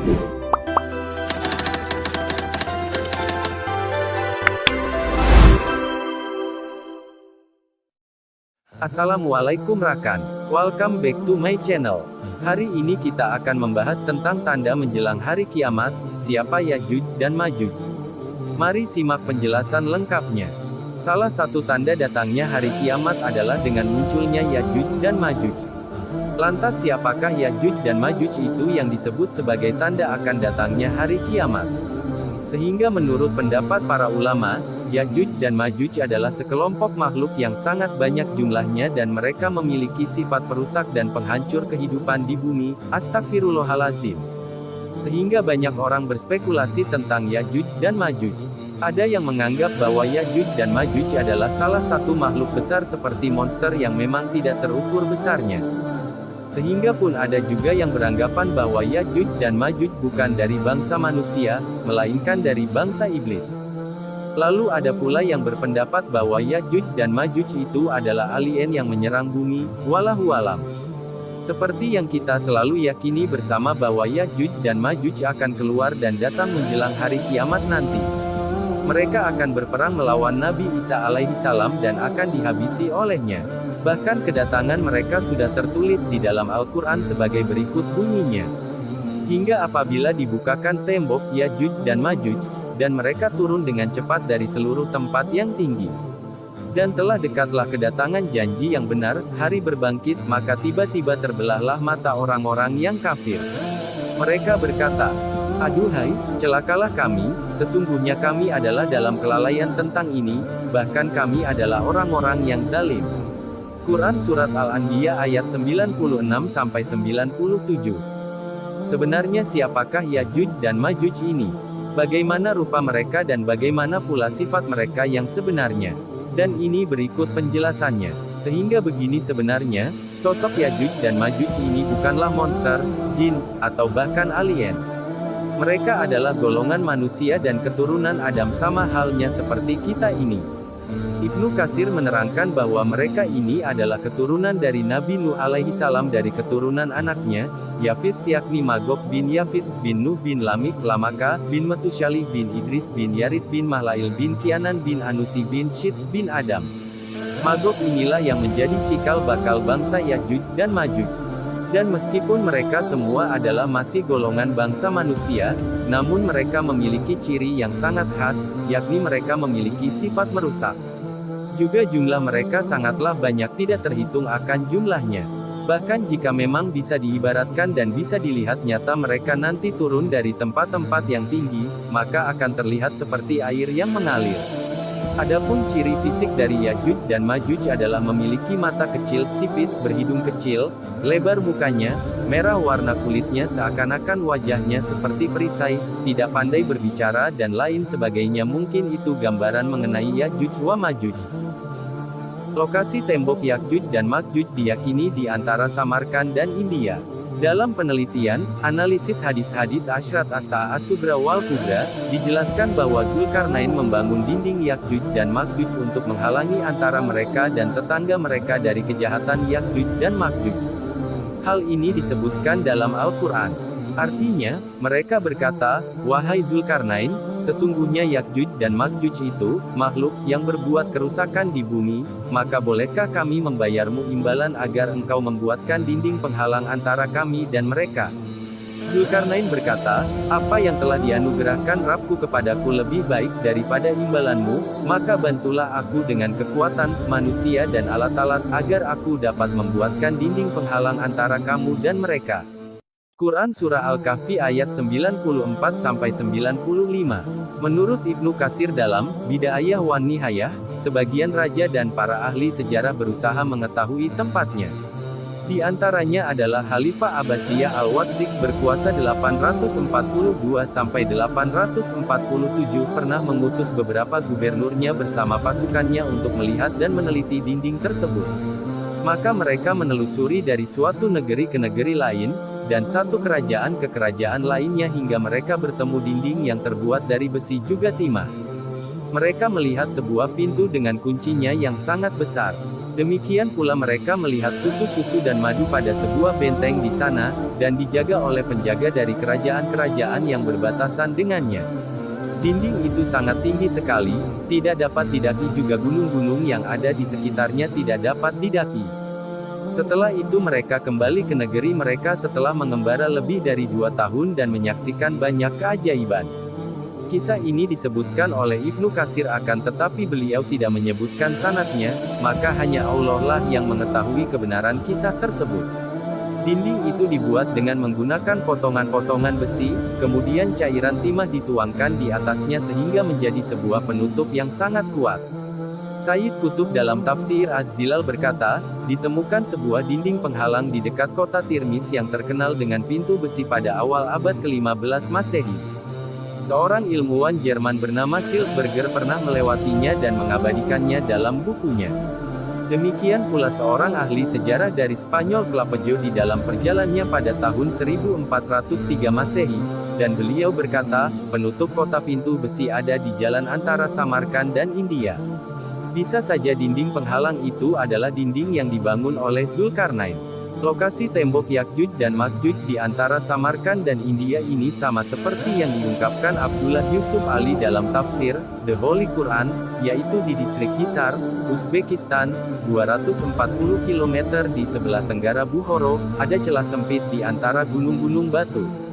Assalamualaikum rakan, welcome back to my channel. Hari ini kita akan membahas tentang tanda menjelang hari kiamat, siapa Ya'juj dan Ma'juj. Mari simak penjelasan lengkapnya. Salah satu tanda datangnya hari kiamat adalah dengan munculnya Ya'juj dan Ma'juj. Lantas siapakah Ya'juj dan Ma'juj itu yang disebut sebagai tanda akan datangnya hari kiamat? Sehingga menurut pendapat para ulama, Ya'juj dan Ma'juj adalah sekelompok makhluk yang sangat banyak jumlahnya dan mereka memiliki sifat perusak dan penghancur kehidupan di bumi. Astagfirullahalazim. Sehingga banyak orang berspekulasi tentang Ya'juj dan Ma'juj. Ada yang menganggap bahwa Ya'juj dan Ma'juj adalah salah satu makhluk besar seperti monster yang memang tidak terukur besarnya. Sehingga pun ada juga yang beranggapan bahwa Ya'juj dan Ma'juj bukan dari bangsa manusia, melainkan dari bangsa iblis. Lalu ada pula yang berpendapat bahwa Ya'juj dan Ma'juj itu adalah alien yang menyerang bumi, wallahu alam. Seperti yang kita selalu yakini bersama bahwa Ya'juj dan Ma'juj akan keluar dan datang menjelang hari kiamat nanti. Mereka akan berperang melawan Nabi Isa alaihissalam dan akan dihabisi olehnya. Bahkan kedatangan mereka sudah tertulis di dalam Al-Quran sebagai berikut bunyinya. Hingga apabila dibukakan tembok Ya'juj dan Ma'juj, dan mereka turun dengan cepat dari seluruh tempat yang tinggi. Dan telah dekatlah kedatangan janji yang benar, hari berbangkit, maka tiba-tiba terbelahlah mata orang-orang yang kafir. Mereka berkata, "Aduhai, celakalah kami, sesungguhnya kami adalah dalam kelalaian tentang ini, bahkan kami adalah orang-orang yang zalim." Quran Surat Al-Anbiya ayat 96-97. Sebenarnya siapakah Ya'juj dan Ma'juj ini? Bagaimana rupa mereka dan bagaimana pula sifat mereka yang sebenarnya? Dan ini berikut penjelasannya. Sehingga begini sebenarnya, sosok Ya'juj dan Ma'juj ini bukanlah monster, jin, atau bahkan alien. Mereka adalah golongan manusia dan keturunan Adam sama halnya seperti kita ini. Ibnu Katsir menerangkan bahwa mereka ini adalah keturunan dari Nabi Nuh alaihissalam dari keturunan anaknya, Yafits yakni Magog bin Yafits bin Nuh bin Lamik Lamaka bin Metusyalih bin Idris bin Yarid bin Mahlail bin Kianan bin Anusi bin Syits bin Adam. Magog inilah yang menjadi cikal bakal bangsa Ya'juj dan Ma'juj. Dan meskipun mereka semua adalah masih golongan bangsa manusia, namun mereka memiliki ciri yang sangat khas, yakni mereka memiliki sifat merusak. Juga jumlah mereka sangatlah banyak tidak terhitung akan jumlahnya. Bahkan jika memang bisa diibaratkan dan bisa dilihat nyata mereka nanti turun dari tempat-tempat yang tinggi, maka akan terlihat seperti air yang mengalir. Adapun ciri fisik dari Ya'juj dan Ma'juj adalah memiliki mata kecil, sipit, berhidung kecil, lebar mukanya, merah warna kulitnya seakan-akan wajahnya seperti perisai, tidak pandai berbicara dan lain sebagainya. Mungkin itu gambaran mengenai Ya'juj wa Ma'juj. Lokasi tembok Ya'juj dan Ma'juj diyakini di antara Samarkand dan India. Dalam penelitian, analisis hadis-hadis Asyrat As-Sa'ah As-Sughra wal Kubra, dijelaskan bahwa Dzulkarnain membangun dinding Ya'juj dan Ma'juj untuk menghalangi antara mereka dan tetangga mereka dari kejahatan Ya'juj dan Ma'juj. Hal ini disebutkan dalam Al-Quran. Artinya, mereka berkata, "Wahai Dzulkarnain, sesungguhnya Ya'juj dan Ma'juj itu, makhluk, yang berbuat kerusakan di bumi, maka bolehkah kami membayarmu imbalan agar engkau membuatkan dinding penghalang antara kami dan mereka?" Dzulkarnain berkata, "Apa yang telah dianugerahkan Rabbku kepadaku lebih baik daripada imbalanmu, maka bantulah aku dengan kekuatan, manusia dan alat-alat, agar aku dapat membuatkan dinding penghalang antara kamu dan mereka." Quran Surah Al-Kahfi ayat 94-95. Menurut Ibnu Katsir dalam Bidayah wan Nihayah, sebagian raja dan para ahli sejarah berusaha mengetahui tempatnya. Di antaranya adalah Khalifah Abbasiyah Al-Watsik berkuasa 842-847 pernah mengutus beberapa gubernurnya bersama pasukannya untuk melihat dan meneliti dinding tersebut. Maka mereka menelusuri dari suatu negeri ke negeri lain, dan satu kerajaan ke kerajaan lainnya hingga mereka bertemu dinding yang terbuat dari besi juga timah. Mereka melihat sebuah pintu dengan kuncinya yang sangat besar. Demikian pula mereka melihat susu-susu dan madu pada sebuah benteng di sana, dan dijaga oleh penjaga dari kerajaan-kerajaan yang berbatasan dengannya. Dinding itu sangat tinggi sekali, tidak dapat didaki, juga gunung-gunung yang ada di sekitarnya tidak dapat didaki. Setelah itu mereka kembali ke negeri mereka setelah mengembara lebih dari 2 tahun dan menyaksikan banyak keajaiban. Kisah ini disebutkan oleh Ibnu Katsir akan tetapi beliau tidak menyebutkan sanadnya, maka hanya Allah lah yang mengetahui kebenaran kisah tersebut. Dinding itu dibuat dengan menggunakan potongan-potongan besi, kemudian cairan timah dituangkan di atasnya sehingga menjadi sebuah penutup yang sangat kuat. Sayyid Qutb dalam tafsir Az-Zilal berkata, ditemukan sebuah dinding penghalang di dekat kota Tirmiz yang terkenal dengan pintu besi pada awal abad ke-15 Masehi. Seorang ilmuwan Jerman bernama Silberger pernah melewatinya dan mengabadikannya dalam bukunya. Demikian pula seorang ahli sejarah dari Spanyol Clapejó di dalam perjalanannya pada tahun 1403 Masehi, dan beliau berkata, penutup kota pintu besi ada di jalan antara Samarkand dan India. Bisa saja dinding penghalang itu adalah dinding yang dibangun oleh Dzulkarnain. Lokasi tembok Yakjuj dan Makjuj di antara Samarkand dan India ini sama seperti yang diungkapkan Abdullah Yusuf Ali dalam tafsir The Holy Quran, yaitu di distrik Hisar, Uzbekistan, 240 km di sebelah tenggara Bukhara, ada celah sempit di antara gunung-gunung batu.